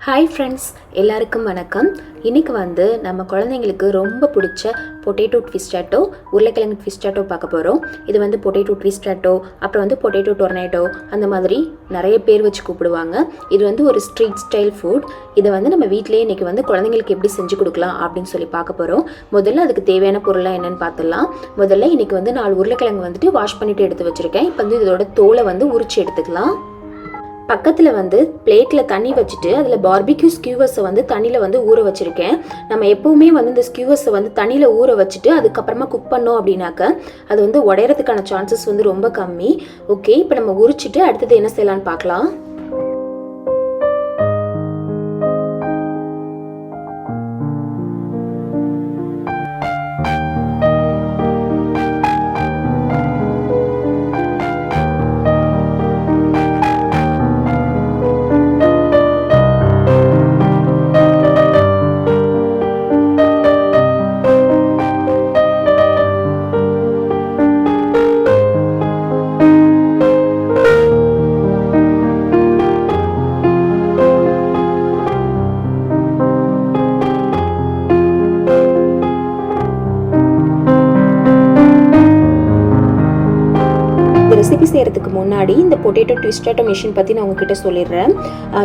Hi friends, எல்லாருக்கும் வணக்கம். இன்றைக்கி நம்ம குழந்தைங்களுக்கு ரொம்ப பிடிச்ச பொட்டேட்டோ ட்விஸ்டாட்டோ, உருளைக்கிழங்கு ட்விஸ்டாட்டோ பார்க்க போகிறோம். இது பொட்டேட்டோ ட்விஸ்டாட்டோ, அப்புறம் பொட்டேட்டோ டொர்னேட்டோ, அந்த மாதிரி நிறைய பேர் வச்சு கூப்பிடுவாங்க. இது ஒரு ஸ்ட்ரீட் ஸ்டைல் ஃபுட். இதை நம்ம வீட்டிலேயே இன்றைக்கி குழந்தைங்களுக்கு எப்படி செஞ்சு கொடுக்கலாம் அப்படின்னு சொல்லி பார்க்க போகிறோம். முதல்ல அதுக்கு தேவையான பொருளாக என்னென்னு பார்த்துடலாம். முதல்ல இன்றைக்கி 4 உருளைக்கிழங்கு வாஷ் பண்ணிவிட்டு எடுத்து வச்சுருக்கேன். இப்போ இதோட தோலை உரிச்சு எடுத்துக்கலாம். பக்கத்தில் பிளேட்டில் தண்ணி வச்சுட்டு அதில் பார்பிக்யூ ஸ்கியூவர்ஸை தண்ணியில் ஊற வச்சுருக்கேன். நம்ம எப்போவுமே இந்த ஸ்கியூவர்ஸை தண்ணியில் ஊற வச்சுட்டு அதுக்கப்புறமா குக் பண்ணோம் அப்படின்னாக்க அது உடையறதுக்கான சான்சஸ் ரொம்ப கம்மி. ஓகே, இப்போ நம்ம உரிச்சிட்டு அடுத்தது என்ன செய்யலான்னு பார்க்கலாம். ரெசிபி செய்கிறதுக்கு முன்னாடி இந்த பொட்டேட்டோ ட்விஸ்டாட்டோ மிஷின் பற்றி நான் உங்ககிட்ட சொல்லிடுறேன்.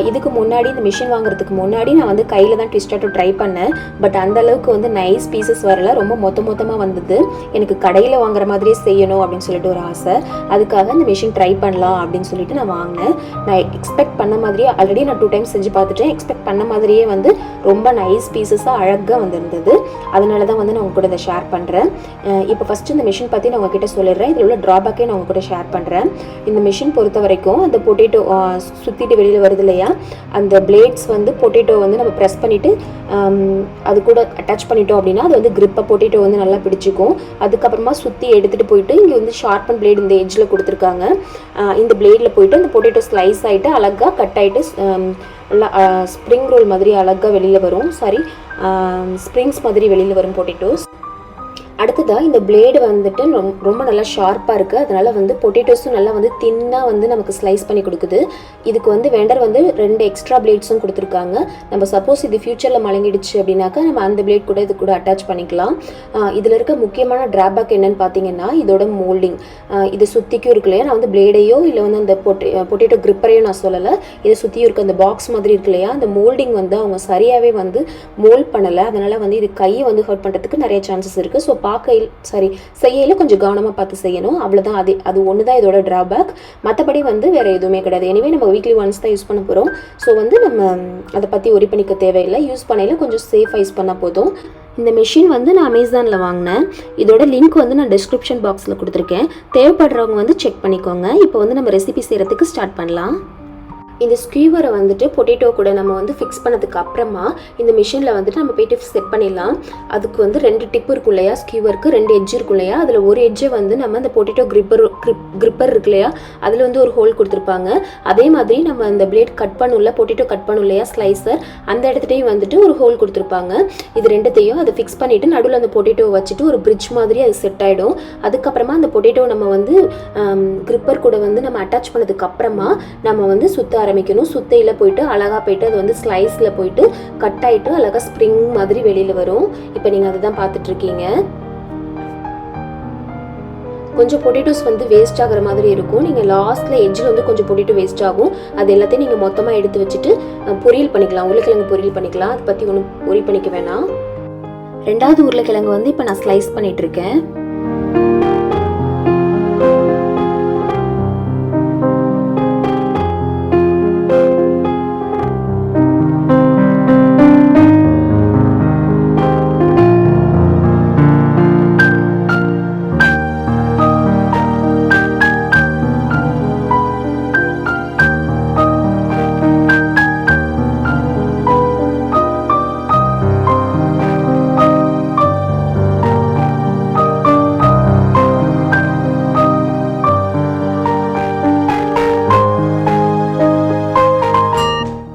இதுக்கு முன்னாடி இந்த மிஷின் வாங்குறதுக்கு முன்னாடி நான் கையில் தான் ட்விஸ்டாட்டோ ட்ரை பண்ணேன். பட் அந்தளவுக்கு நைஸ் பீசஸ் வரல, ரொம்ப மொத்தமாக வந்தது. எனக்கு கடையில் வாங்குற மாதிரியே செய்யணும் அப்படின்னு சொல்லிட்டு ஒரு ஆசை. அதுக்காக இந்த மிஷின் ட்ரை பண்ணலாம் அப்படின்னு சொல்லிட்டு நான் வாங்கினேன். நான் எக்ஸ்பெக்ட் பண்ண மாதிரியே ஆல்ரெடி நான் 2 டைம்ஸ் செஞ்சு பார்த்துட்டேன். எக்ஸ்பெக்ட் பண்ண மாதிரியே ரொம்ப நைஸ் பீசஸாக அழகாக வந்திருந்தது. அதனால தான் நான் உங்க கூட இதை ஷேர் பண்ணுறேன். இப்போ ஃபஸ்ட்டு இந்த மிஷின் பற்றி நான் உங்ககிட்ட சொல்லிடுறேன். இதில் உள்ள ட்ராபேக்கே நான் உங்க கூட ஷேர் பண்ணுறேன். இந்த மிஷின் பொறுத்த வரைக்கும் அந்த பொட்டேட்டோ சுற்றிட்டு வெளியில் வருது இல்லையா, அந்த பிளேட்ஸ் பொட்டேட்டோ நம்ம ப்ரெஸ் பண்ணிவிட்டு அது கூட அட்டாச் பண்ணிட்டோம் அப்படின்னா அது கிரிப்பை பொட்டேட்டோ நல்லா பிடிச்சிக்கும். அதுக்கப்புறமா சுற்றி எடுத்துகிட்டு போயிட்டு இங்கே ஷார்ப்பன் பிளேட் இந்த எட்ஜில் கொடுத்துருக்காங்க. இந்த பிளேடில் போயிட்டு அந்த பொட்டேட்டோ ஸ்லைஸ் ஆகிட்டு அழகாக கட் ஆகிட்டு நல்லா ஸ்ப்ரிங் ரோல் மாதிரி அழகாக வெளியில் வரும். ஸ்ப்ரிங்ஸ் மாதிரி வெளியில் வரும் பொட்டேட்டோஸ். அடுத்ததாக இந்த பிளேடு ரொம்ப நல்லா ஷார்ப்பாக இருக்குது. அதனால் பொட்டேட்டோஸும் நல்லா தின்னாக நமக்கு ஸ்லைஸ் பண்ணி கொடுக்குது. இதுக்கு வெண்டர் 2 எக்ஸ்ட்ரா பிளேட்ஸும் கொடுத்துருக்காங்க. நம்ம சப்போஸ் இது ஃபியூச்சரில் மலங்கிடுச்சு அப்படின்னாக்கா நம்ம அந்த பிளேட் கூட இது கூட அட்டாச் பண்ணிக்கலாம். இதில் இருக்க முக்கியமான ட்ராபேக் என்னன்னு பார்த்தீங்கன்னா இதோட மோல்டிங். இது சுற்றிக்கும் இருக்கு இல்லையா, நான் பிளேடையோ இல்லை அந்த பொட்டேட்டோ கிரிப்பரையோ நான் சொல்லலை. இதை சுற்றியும் இருக்க அந்த பாக்ஸ் மாதிரி இருக்கு இல்லையா, அந்த மோல்டிங் அவங்க சரியாகவே மோல்ட் பண்ணலை. அதனால் இது கையை ஹர்ட் பண்ணுறதுக்கு நிறைய சான்சஸ் இருக்குது. ஸோ செய்யல கொஞ்சம் கவனமாக பார்த்து செய்யணும். அவ்வளோதான். அது ஒன்று தான் இதோட ட்ராபேக். மற்றபடி வேறு எதுவுமே கிடையாது. எனிவே நம்ம வீக்லி ஒன்ஸ் தான் யூஸ் பண்ண போகிறோம். ஸோ நம்ம அதை பற்றி ஒரி பண்ணிக்க தேவையில்லை. யூஸ் பண்ணையில கொஞ்சம் சேஃபாக யூஸ் பண்ணால் போதும். இந்த மிஷின் நான் அமேசானில் வாங்கினேன். இதோட லிங்க் நான் டிஸ்கிரிப்ஷன் பாக்ஸில் கொடுத்துருக்கேன். தேவைப்படுறவங்க செக் பண்ணிக்கோங்க. இப்போ நம்ம ரெசிபி செய்கிறதுக்கு ஸ்டார்ட் பண்ணலாம். இந்த ஸ்கியூவரை பொட்டேட்டோ கூட நம்ம ஃபிக்ஸ் பண்ணதுக்கு அப்புறமா இந்த மிஷினில் நம்ம போய்ட்டு செட் பண்ணிடலாம். அதுக்கு 2 டிப் இருக்கும் இல்லையா, ஸ்கியூவருக்கு 2 எட்ஜ் இருக்கும் இல்லையா, அதில் ஒரு எட்ஜை நம்ம அந்த பொட்டேட்டோ கிரிப்பர் இருக்கு இல்லையா, அதில் ஒரு ஹோல் கொடுத்துருப்பாங்க. அதே மாதிரி நம்ம அந்த பிளேட் கட் பண்ணல, பொட்டேட்டோ கட் பண்ணும் இல்லையா ஸ்லைசர், அந்த இடத்துலையும் ஒரு ஹோல் கொடுத்துருப்பாங்க. இது ரெண்டுத்தையும் அதை ஃபிக்ஸ் பண்ணிவிட்டு நடுவில் அந்த பொட்டேட்டோவை வச்சுட்டு ஒரு பிரிட்ஜ் மாதிரி அது செட் ஆகிடும். அதுக்கப்புறமா அந்த பொட்டேட்டோ நம்ம கிரிப்பர் கூட நம்ம அட்டாச் பண்ணதுக்கு அப்புறமா நம்ம சுத்த ஆரம்பிக்கணும். சுத்தையில் போயிட்டு அழகாக போயிட்டு அது ஸ்லைஸில் போயிட்டு கட் ஆகிட்டு அழகாக ஸ்ப்ரிங் மாதிரி வெளியில் வரும். இப்போ நீங்கள் அதை தான் பார்த்துட்டு இருக்கீங்க. கொஞ்சம் பொட்டேட்டோஸ் வேஸ்ட் ஆகிற மாதிரி இருக்கும். நீங்கள் லாஸ்ட்டில் எட்ஜில் கொஞ்சம் பொட்டேட்டோ வேஸ்ட் ஆகும். அது எல்லாத்தையும் நீங்கள் மொத்தமாக எடுத்து வச்சுட்டு பொரியல் பண்ணிக்கலாம், உருளைக்கிழங்கு பொரியல் பண்ணிக்கலாம். அதை பற்றி ஒன்றும் பொரி பண்ணிக்க வேணாம். 2வது உருளைக்கிழங்கு இப்போ நான் ஸ்லைஸ் பண்ணிட்டு இருக்கேன்.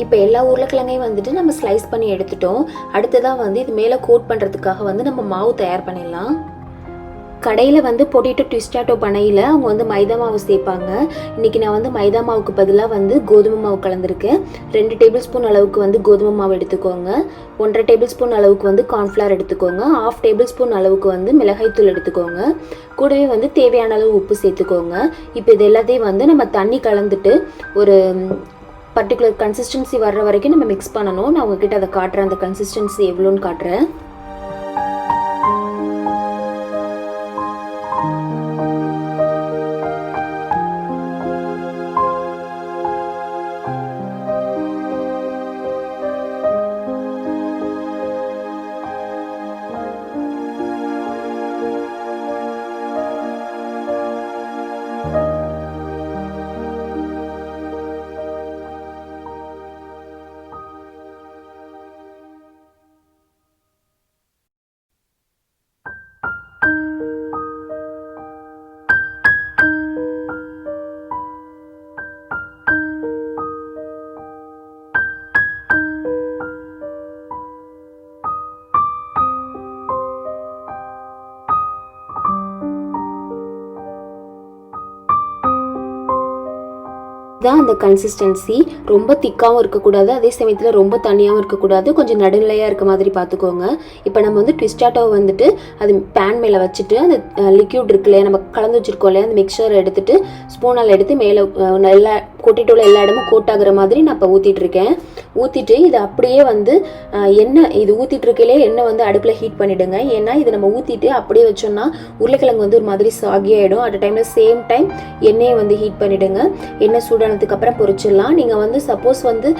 இப்போ எல்லா உருளைக்கிழங்கையும் நம்ம ஸ்லைஸ் பண்ணி எடுத்துட்டோம். அடுத்ததாக இது மேலே கோட் பண்ணுறதுக்காக நம்ம மாவு தயார் பண்ணிடலாம். கடையில் வந்து பொட்டேட்டோ ட்விஸ்டாட்டோ பண்ணையில் அவங்க வந்து மைதா மாவு சேர்ப்பாங்க. இன்றைக்கி நான் வந்து மைதா மாவுக்கு பதிலாக வந்து கோதுமை மாவு கலந்துருக்கேன். 2 டேபிள் ஸ்பூன் அளவுக்கு வந்து கோதுமை மாவு எடுத்துக்கோங்க. 1.5 டேபிள் ஸ்பூன் அளவுக்கு வந்து கார்ன்ஃப்ளவர் எடுத்துக்கோங்க. 1/2 டேபிள் ஸ்பூன் அளவுக்கு வந்து மிளகாய்த்தூள் எடுத்துக்கோங்க. கூடவே வந்து தேவையான அளவு உப்பு சேர்த்துக்கோங்க. இப்போ இது எல்லாத்தையும் வந்து நம்ம தண்ணி கலந்துட்டு ஒரு பர்டிகுலர் கன்சிஸ்டன்சி வர்ற வரைக்கும் நம்ம மிக்ஸ் பண்ணணும். நான் உங்ககிட்ட அதை காட்டுறேன், அந்த கன்சிஸ்டன்சி எவ்வளோன்னு காட்டுறேன். தான் அந்த கன்சிஸ்டன்சி. ரொம்ப திக்காகவும் இருக்கக்கூடாது, அதே சமயத்தில் ரொம்ப தண்ணியாகவும் இருக்கக்கூடாது, கொஞ்சம் நடுநிலையாக இருக்க மாதிரி பார்த்துக்கோங்க. இப்போ நம்ம வந்து ட்விஸ்டாட்டோவை வந்துட்டு அது பேன் மேலே வச்சுட்டு அந்த லிக்யூட் இருக்கு இல்லையா, நம்ம கலந்து வச்சுருக்கோம் இல்லையா, அந்த மிக்சரை எடுத்துட்டு ஸ்பூனால் எடுத்து மேலே எல்லா கொட்டிட்டோவில் எல்லா இடமும் கோட் ஆகுற மாதிரி நான் இப்போ ஊற்றிட்டுருக்கேன். ஊற்றிட்டு இதை அப்படியே வந்து எண்ணெய் இது ஊற்றிட்டு இருக்கையிலே எண்ணெய் வந்து அடுப்பில் ஹீட் பண்ணிவிடுங்க. ஏன்னா இது நம்ம ஊற்றிட்டு அப்படியே வச்சோம்னா உருளைக்கிழங்கு வந்து ஒரு மாதிரி சாகியாயிடும். அட் டைமில் சேம் டைம் எண்ணெயை வந்து ஹீட் பண்ணிவிடுங்க. எண்ணெய் சூடானதுக்கு அப்புறம் பொரிச்சிடலாம். நீங்கள் வந்து சப்போஸ் வந்து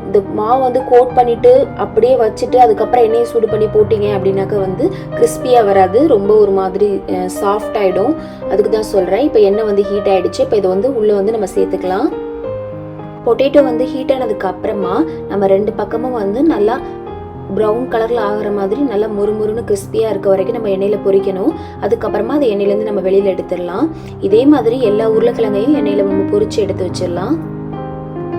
இந்த மாவு வந்து கோட் பண்ணிவிட்டு அப்படியே வச்சுட்டு அதுக்கப்புறம் எண்ணெயை சூடு பண்ணி போட்டிங்க அப்படின்னாக்கா வந்து கிறிஸ்பியாக வராது, ரொம்ப ஒரு மாதிரி சாஃப்ட் ஆகிடும். அதுக்கு தான் சொல்கிறேன். இப்போ எண்ணெய் வந்து ஹீட் ஆகிடுச்சு. இப்போ இதை வந்து உள்ளே வந்து நம்ம சேர்த்துக்கலாம். பொட்டேட்டோ வந்து ஹீட் ஆனதுக்கு அப்புறமா நம்ம 2 பக்கமும் வந்து நல்லா ப்ரௌன் கலரில் ஆகிற மாதிரி நல்லா முறுமுறுன்னு கிறிஸ்பியாக இருக்க வரைக்கும் நம்ம எண்ணெயில் பொரிக்கணும். அதுக்கப்புறமா அதை எண்ணெயிலேருந்து நம்ம வெளியில் எடுத்துடலாம். இதே மாதிரி எல்லா உருளைக்கிழங்கையும் எண்ணெயில் நம்ம பொரிச்சு எடுத்து வச்சிடலாம்.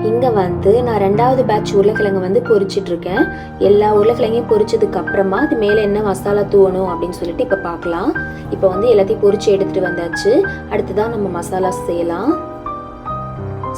இங்கே வந்து நான் 2வது பேட்ச் உருளைக்கிழங்கு வந்து பொரிச்சிட்ருக்கேன். எல்லா உருளைக்கிழங்கையும் பொரிச்சதுக்கு அப்புறமா அது மேலே என்ன மசாலா தூவணும் அப்படின்னு சொல்லிட்டு இப்போ பார்க்கலாம். இப்போ வந்து எல்லாத்தையும் பொரிச்சு எடுத்துகிட்டு வந்தாச்சு. அடுத்ததான் நம்ம மசாலா செய்யலாம்.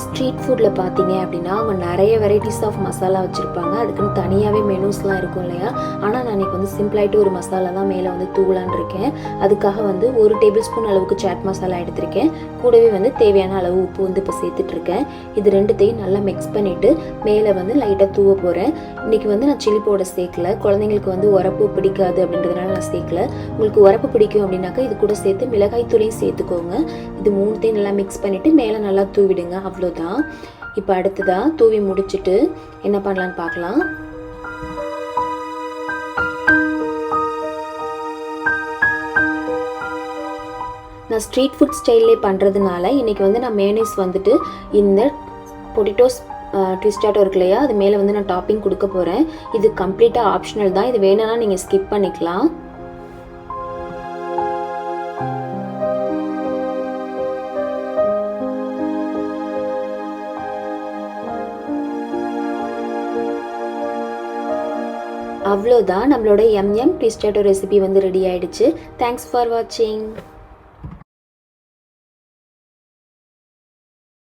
ஸ்ட்ரீட் ஃபுட்டில் பார்த்தீங்க அப்படின்னா அவங்க நிறைய வெரைட்டிஸ் ஆஃப் மசாலா வச்சுருப்பாங்க. அதுக்குன்னு தனியாகவே மெனூஸ்லாம் இருக்கும் இல்லையா. ஆனால் நான் இன்றைக்கி வந்து சிம்பிளாகிட்டு ஒரு மசாலா தான் மேலே வந்து தூவலான் இருக்கேன். அதுக்காக வந்து 1 டேபிள் ஸ்பூன் அளவுக்கு சாட் மசாலா எடுத்திருக்கேன். கூடவே வந்து தேவையான அளவு உப்பு வந்து இப்போ சேர்த்துட்ருக்கேன். இது ரெண்டுத்தையும் நல்லா மிக்ஸ் பண்ணிவிட்டு மேலே வந்து லைட்டாக தூவ போகிறேன். இன்றைக்கி வந்து நான் சில்லி பவுடர் சேர்க்கல, குழந்தைங்களுக்கு வந்து உரப்பு பிடிக்காது அப்படின்றதுனால நான் சேர்க்கல. உங்களுக்கு உரப்பு பிடிக்கும் அப்படின்னாக்கா இது கூட சேர்த்து மிளகாய் தூளையும் சேர்த்துக்கோங்க. இது 3த்தையும் நல்லா மிக்ஸ் பண்ணிவிட்டு மேலே நல்லா தூவிடுங்க. அவ்வளோதான். இப்போ அடுத்ததாக தூவி முடிச்சுட்டு என்ன பண்ணலான்னு பார்க்கலாம். நான் ஸ்ட்ரீட் ஃபுட் ஸ்டைல்லே பண்ணுறதுனால இன்றைக்கி வந்து நான் மேனேஸ் வந்துட்டு இந்த பொட்டேட்டோஸ் ட்விஸ்டாட்டோ இருக்கு இல்லையா, அது மேலே வந்து நான் டாப்பிங் கொடுக்க போகிறேன். இது கம்ப்ளீட்டாக ஆப்ஷனல் தான். இது வேணும்னா நீங்கள் ஸ்கிப் பண்ணிக்கலாம். அவ்வளோதான், நம்மளோட ட்விஸ்டாட்டோ ரெசிபி வந்து ரெடி ஆயிடுச்சு. தேங்க்ஸ் ஃபார் வாட்சிங்.